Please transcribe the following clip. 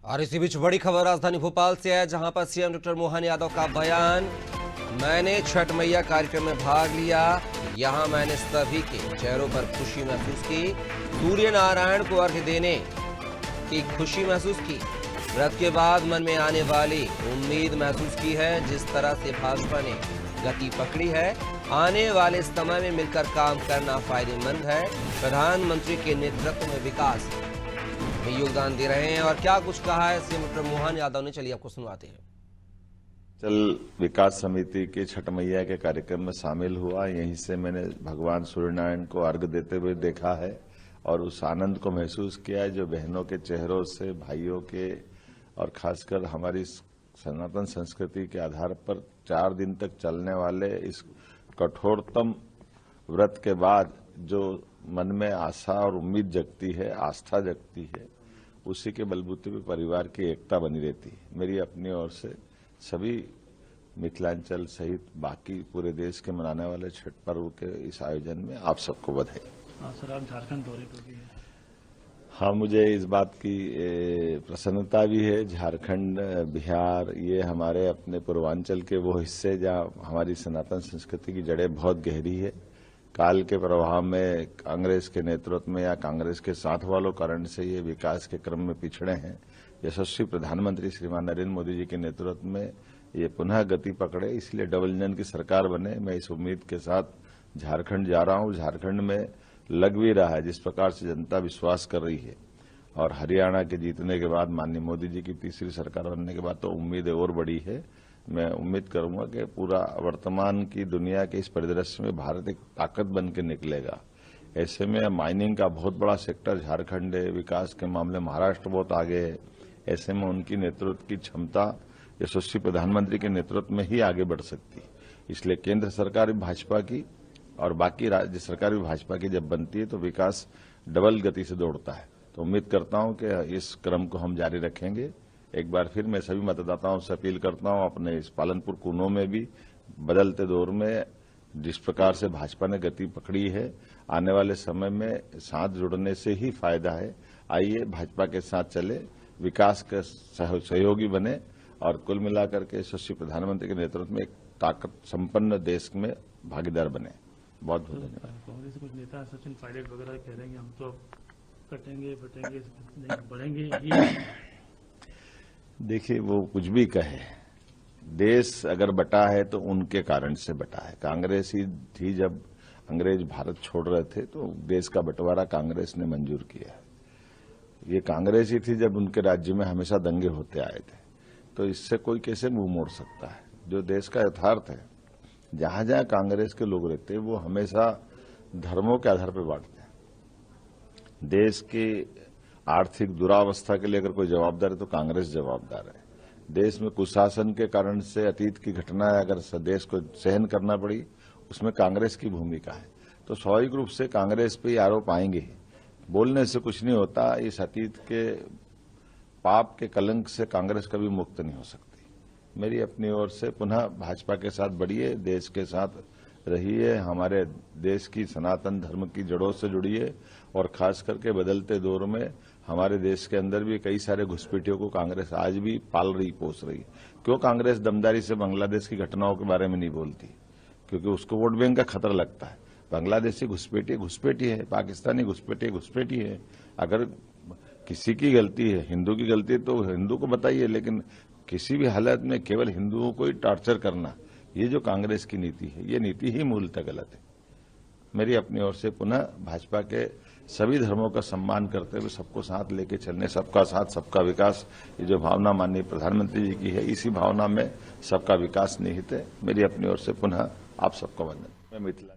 और इसी बीच बड़ी खबर राजधानी भोपाल से है, जहां पर सीएम डॉक्टर मोहन यादव का बयान। मैंने छठ मैया कार्यक्रम में भाग लिया, यहां मैंने सभी के चेहरों पर खुशी महसूस की। सूर्य नारायण को अर्घ्य देने की खुशी महसूस की। व्रत के बाद मन में आने वाली उम्मीद महसूस की है। जिस तरह से भाजपा ने गति पकड़ी है, आने वाले समय में मिलकर काम करना फायदेमंद है। प्रधानमंत्री के नेतृत्व में विकास में योगदान दे रहे हैं। और क्या कुछ कहा है सीएम डॉक्टर मोहन यादव ने, चलिए आपको सुनवाते हैं। चल विकास समिति के छठ मैया के कार्यक्रम में शामिल हुआ। यहीं से मैंने भगवान सूर्यनारायण को अर्घ्य देते हुए देखा है और उस आनंद को महसूस किया है जो बहनों के चेहरों से, भाइयों के, और खासकर हमारी सनातन संस्कृति के आधार पर 4 दिन तक चलने वाले इस कठोरतम व्रत के बाद जो मन में आशा और उम्मीद जगती है, आस्था जगती है, उसी के बलबूते पे परिवार की एकता बनी रहती है। मेरी अपनी ओर से सभी मिथिलांचल सहित बाकी पूरे देश के मनाने वाले छठ पर्व के इस आयोजन में आप सबको बधाई। सर, आप झारखंड दौरे पर भी हैं। हाँ, मुझे इस बात की प्रसन्नता भी है। झारखंड, बिहार, ये हमारे अपने पूर्वांचल के वो हिस्से जहाँ हमारी सनातन संस्कृति की जड़ें बहुत गहरी है। काल के प्रभाव में कांग्रेस के नेतृत्व में या कांग्रेस के साथ वालों कारण से ये विकास के क्रम में पिछड़े हैं। यशस्वी प्रधानमंत्री श्रीमान नरेंद्र मोदी जी के नेतृत्व में ये पुनः गति पकड़े, इसलिए डबल इंजन की सरकार बने। मैं इस उम्मीद के साथ झारखंड जा रहा हूँ। झारखंड में लग भी रहा है जिस प्रकार से जनता विश्वास कर रही है, और हरियाणा के जीतने के बाद, माननीय मोदी जी की तीसरी सरकार बनने के बाद तो उम्मीदें और बड़ी है। मैं उम्मीद करूंगा कि पूरा वर्तमान की दुनिया के इस परिदृश्य में भारत एक ताकत बन के निकलेगा। ऐसे में माइनिंग का बहुत बड़ा सेक्टर झारखंड है, विकास के मामले महाराष्ट्र बहुत आगे है। ऐसे में उनकी नेतृत्व की क्षमता यशस्वी प्रधानमंत्री के नेतृत्व में ही आगे बढ़ सकती है। इसलिए केंद्र सरकार भी भाजपा की और बाकी राज्य सरकार भी भाजपा की जब बनती है तो विकास डबल गति से दौड़ता है। तो उम्मीद करता हूं कि इस क्रम को हम जारी रखेंगे। एक बार फिर मैं सभी मतदाताओं से अपील करता हूं, अपने इस पालनपुर कूनों में भी बदलते दौर में जिस प्रकार से भाजपा ने गति पकड़ी है, आने वाले समय में साथ जुड़ने से ही फायदा है। आइए भाजपा के साथ चले, विकास के सहयोगी बने और कुल मिलाकर के यशस्वी प्रधानमंत्री के नेतृत्व में एक ताकत संपन्न देश में भागीदार बने। बहुत बहुत धन्यवाद। कांग्रेस के कुछ नेता सचिन पायलट वगैरह कह रहे हैं हम तो कटेंगे बटेंगे नहीं बढ़ेंगे। देखिए, वो कुछ भी कहे, देश अगर बटा है तो उनके कारण से बटा है। कांग्रेस ही थी जब अंग्रेज भारत छोड़ रहे थे तो देश का बंटवारा कांग्रेस ने मंजूर किया है। ये कांग्रेस ही थी जब उनके राज्य में हमेशा दंगे होते आए थे। तो इससे कोई कैसे मुंह मोड़ सकता है? जो देश का यथार्थ है, जहां जहां कांग्रेस के लोग रहते हैं वो हमेशा धर्मों के आधार पर बांटते हैं। देश की आर्थिक दुरावस्था के लिए अगर कोई जवाबदार है तो कांग्रेस जवाबदार है। देश में कुशासन के कारण से अतीत की घटनाएं अगर देश को सहन करना पड़ी, उसमें कांग्रेस की भूमिका है। तो स्वाभाविक रूप से कांग्रेस पे आरोप आएंगे। बोलने से कुछ नहीं होता। इस अतीत के पाप के कलंक से कांग्रेस कभी मुक्त नहीं हो सकती। मेरी अपनी ओर से पुनः भाजपा के साथ बढ़िए, देश के साथ रहिए, हमारे देश की सनातन धर्म की जड़ों से जुड़िए, और खास करके बदलते दौर में हमारे देश के अंदर भी कई सारे घुसपैठियों को कांग्रेस आज भी पाल रही, पोस रही। क्यों कांग्रेस दमदारी से बांग्लादेश की घटनाओं के बारे में नहीं बोलती? क्योंकि उसको वोट बैंक का खतरा लगता है। बांग्लादेशी घुसपैठी घुसपैठी है, पाकिस्तानी घुसपैठी घुसपैठी है। अगर किसी की गलती है, हिंदू की गलती है, तो हिंदू को बताइए, लेकिन किसी भी हालत में केवल हिंदुओं को ही टॉर्चर करना, ये जो कांग्रेस की नीति है, ये नीति ही मूलतः गलत है। मेरी अपनी ओर से पुनः भाजपा के सभी धर्मों का सम्मान करते हुए सबको साथ लेके चलने, सबका साथ सबका विकास, ये जो भावना माननीय प्रधानमंत्री जी की है, इसी भावना में सबका विकास निहित है। मेरी अपनी ओर से पुनः आप सबको वंदन। मैं मिथिला